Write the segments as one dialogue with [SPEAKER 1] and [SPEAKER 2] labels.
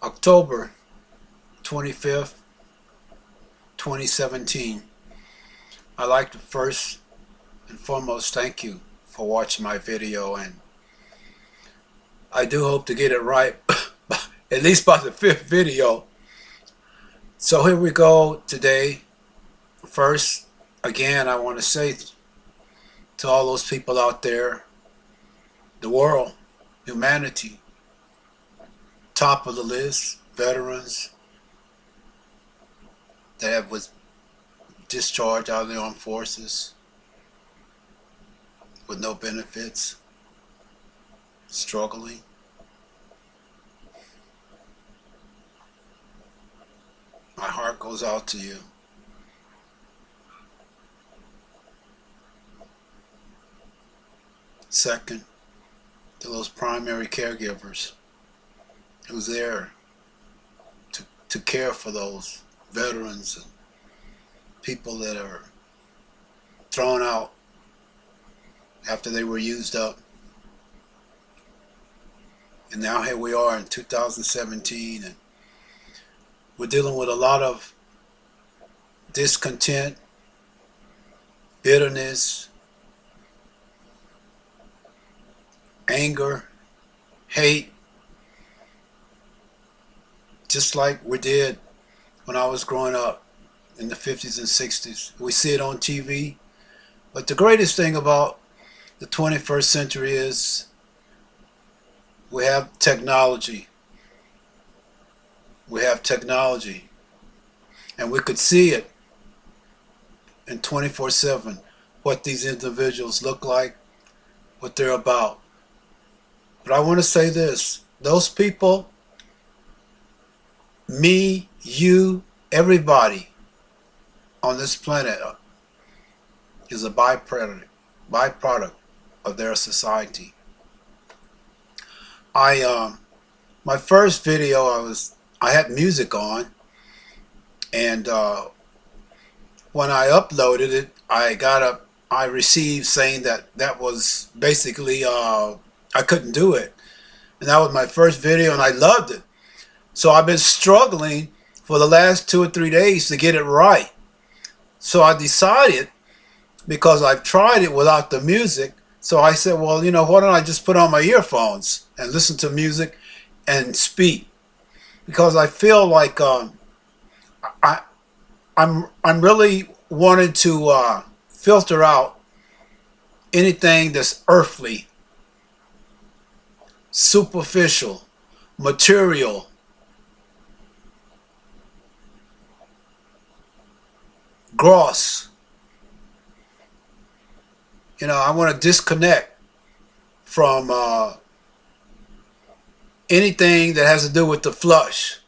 [SPEAKER 1] October 25th, 2017. I'd like to first and foremost thank you for watching my video, and I do hope to get it right at least by the fifth video. So here we go today. First, again, I want to say to all those people out there, the world, humanity, top of the list, veterans that was discharged out of the armed forces with no benefits, struggling. My heart goes out to you. Second, to those primary caregivers who's there to care for those veterans and people that are thrown out after they were used up. And now here we are in 2017, and we're dealing with a lot of discontent, bitterness, anger, hate, just like we did when I was growing up in the 50s and 60s. We see it on TV. But the greatest thing about the 21st century is we have technology. We have technology. And we could see it in 24/7, what these individuals look like, what they're about. But I want to say this, those people, me, you, everybody on this planet is a byproduct of their society. My first video, I had music on, and when I uploaded it, I received saying that was basically I couldn't do it, and that was my first video, and I loved it. So I've been struggling for the last 2 or 3 days to get it right. So I decided, because I've tried it without the music, so I said, well, why don't I just put on my earphones and listen to music and speak? Because I feel like I'm really wanting to filter out anything that's earthly, superficial, material, gross. I want to disconnect from anything that has to do with the flesh.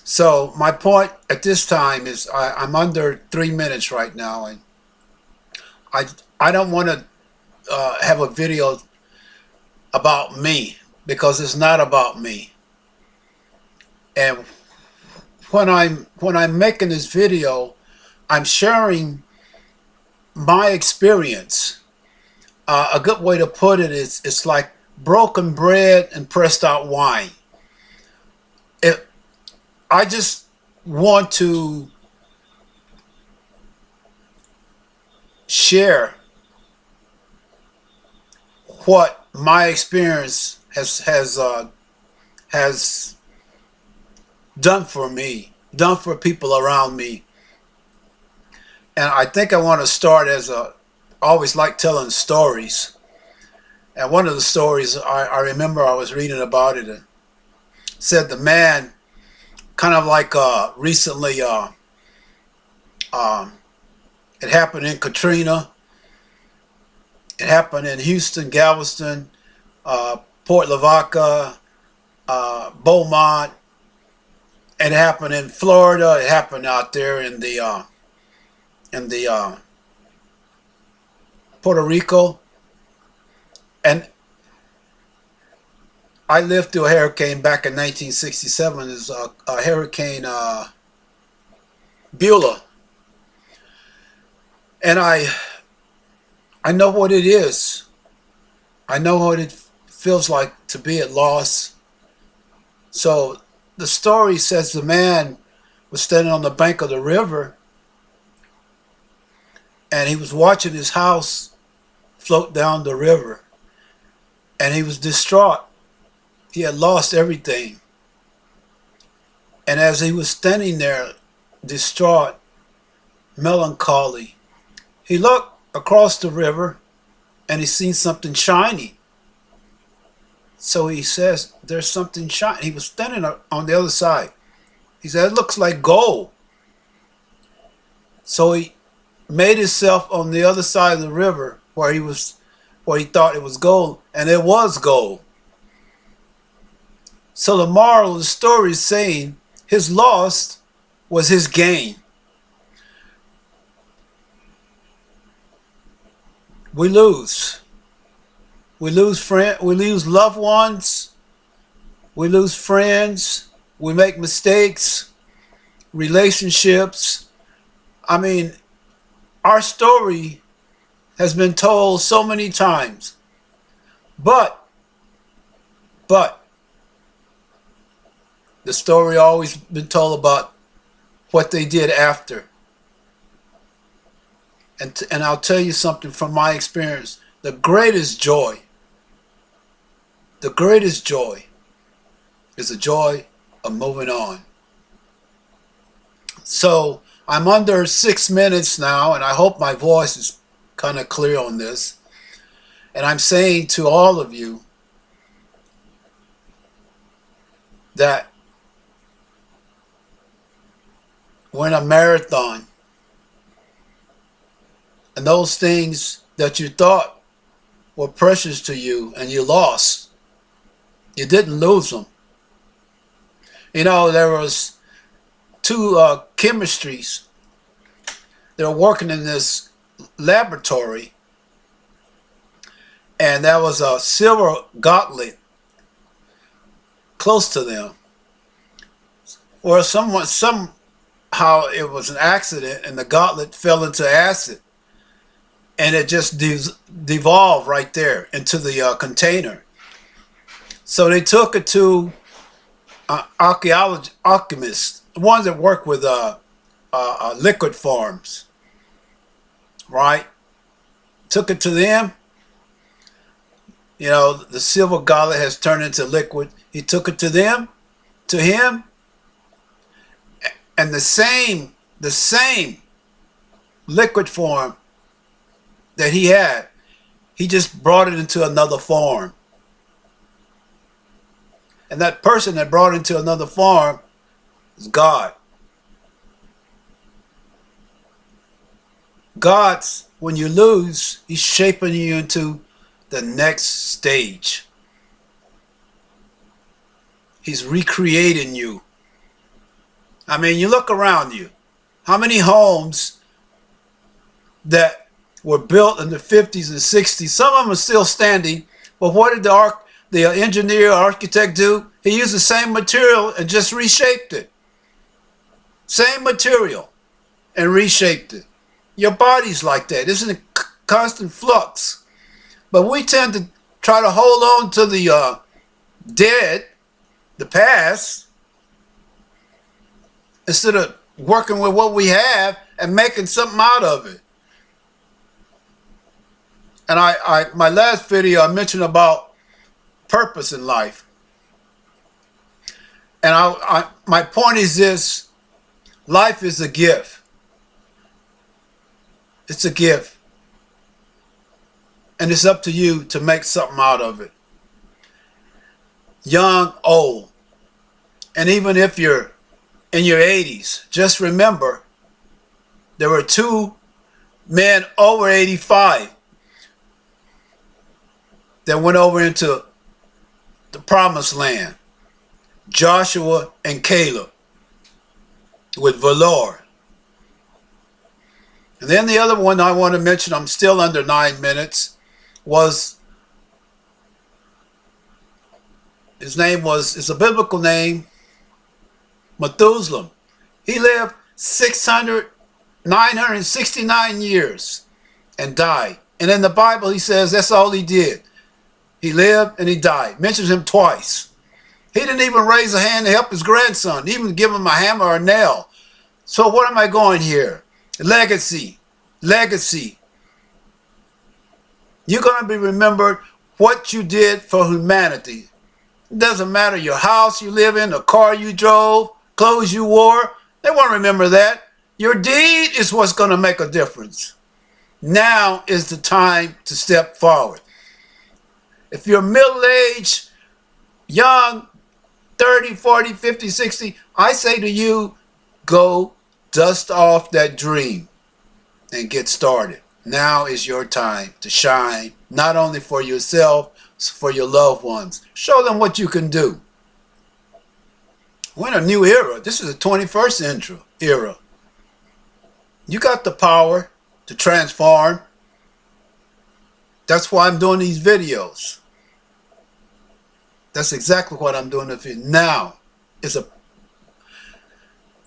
[SPEAKER 1] So my point at this time is I'm under 3 minutes right now, and I don't want to have a video about me, because it's not about me. And when I'm making this video, I'm sharing my experience. A good way to put it is, it's like broken bread and pressed out wine. I just want to share what my experience has done for me, done for people around me. And I think I want to start I always like telling stories. And one of the stories I remember I was reading about it, and said the man, kind of like recently, it happened in Katrina, it happened in Houston, Galveston, Port Lavaca, Beaumont. It happened in Florida. It happened out there in the Puerto Rico. And I lived through a hurricane back in 1967. It's a Hurricane Beulah, and I know what it is. I know what it feels like to be at loss, So the story says the man was standing on the bank of the river, and he was watching his house float down the river, and he was distraught. He had lost everything. And as he was standing there, distraught, melancholy, he looked across the river and he seen something shiny. So he says, there's something shiny. He was standing on the other side. He said, it looks like gold. So he made himself on the other side of the river where he thought it was gold, and it was gold. So the moral of the story is saying his loss was his gain. We lose. We lose friends. We lose loved ones. We lose friends. We make mistakes. Relationships. I mean, our story has been told so many times. But the story always been told about what they did after. And I'll tell you something from my experience. The greatest joy is the joy of moving on. So I'm under 6 minutes now, and I hope my voice is kind of clear on this. And I'm saying to all of you that we're in a marathon, and those things that you thought were precious to you and you lost, you didn't lose them. You know, there was two chemistries. They were working in this laboratory, and there was a silver gauntlet close to them, or somehow it was an accident and the gauntlet fell into acid, and it just devolved right there into the container. So they took it to alchemists, the ones that work with liquid forms, right? Took it to them. You know, the silver gauntlet has turned into liquid. He took it to them, to him, and the same liquid form that he had, he just brought it into another form. And that person that brought it into another form is God. God's, when you lose, he's shaping you into the next stage. He's recreating you. I mean, you look around you. How many homes that were built in the 50s and 60s, some of them are still standing, but what did the engineer or architect do? He used the same material and just reshaped it. Same material and reshaped it. Your body's like that. It's in a constant flux. But we tend to try to hold on to the dead, the past, instead of working with what we have and making something out of it. And my last video, I mentioned about purpose in life. And my point is this: life is a gift. It's a gift. And it's up to you to make something out of it. Young, old. And even if you're in your 80s, just remember there were two men over 85 that went over into the promised land. Joshua and Caleb with Valor. And then the other one I want to mention, I'm still under 9 minutes, was, his name was, it's a biblical name, Methuselah. He lived 969 years and died. And in the Bible he says that's all he did. He lived and he died. Mentions him twice. He didn't even raise a hand to help his grandson, even give him a hammer or a nail. So what am I going here? Legacy. Legacy. You're going to be remembered what you did for humanity. It doesn't matter your house you live in, the car you drove, clothes you wore. They won't remember that. Your deed is what's going to make a difference. Now is the time to step forward. If you're middle-aged, young, 30, 40, 50, 60, I say to you, go dust off that dream and get started. Now is your time to shine, not only for yourself, for your loved ones. Show them what you can do. We're in a new era. This is the 21st era. You got the power to transform. That's why I'm doing these videos. That's exactly what I'm doing. Now is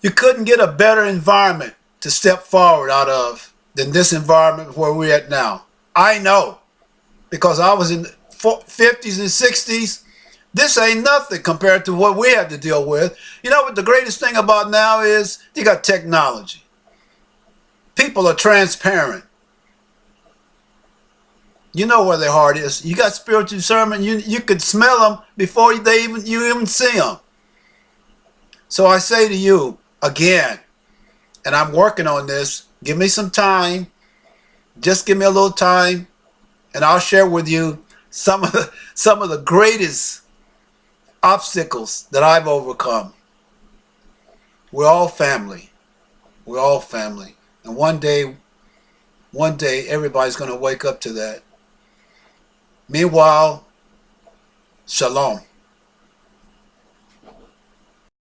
[SPEAKER 1] you couldn't get a better environment to step forward out of than this environment where we're at now. I know, because I was in the 50s and 60s. This ain't nothing compared to what we had to deal with. You know what the greatest thing about now is? You got technology. People are transparent. You know where their heart is. You got spiritual discernment. You could smell them before you even see them. So I say to you again, and I'm working on this. Give me some time. Just give me a little time, and I'll share with you some of the greatest obstacles that I've overcome. We're all family. We're all family, and one day everybody's going to wake up to that. Meanwhile, shalom.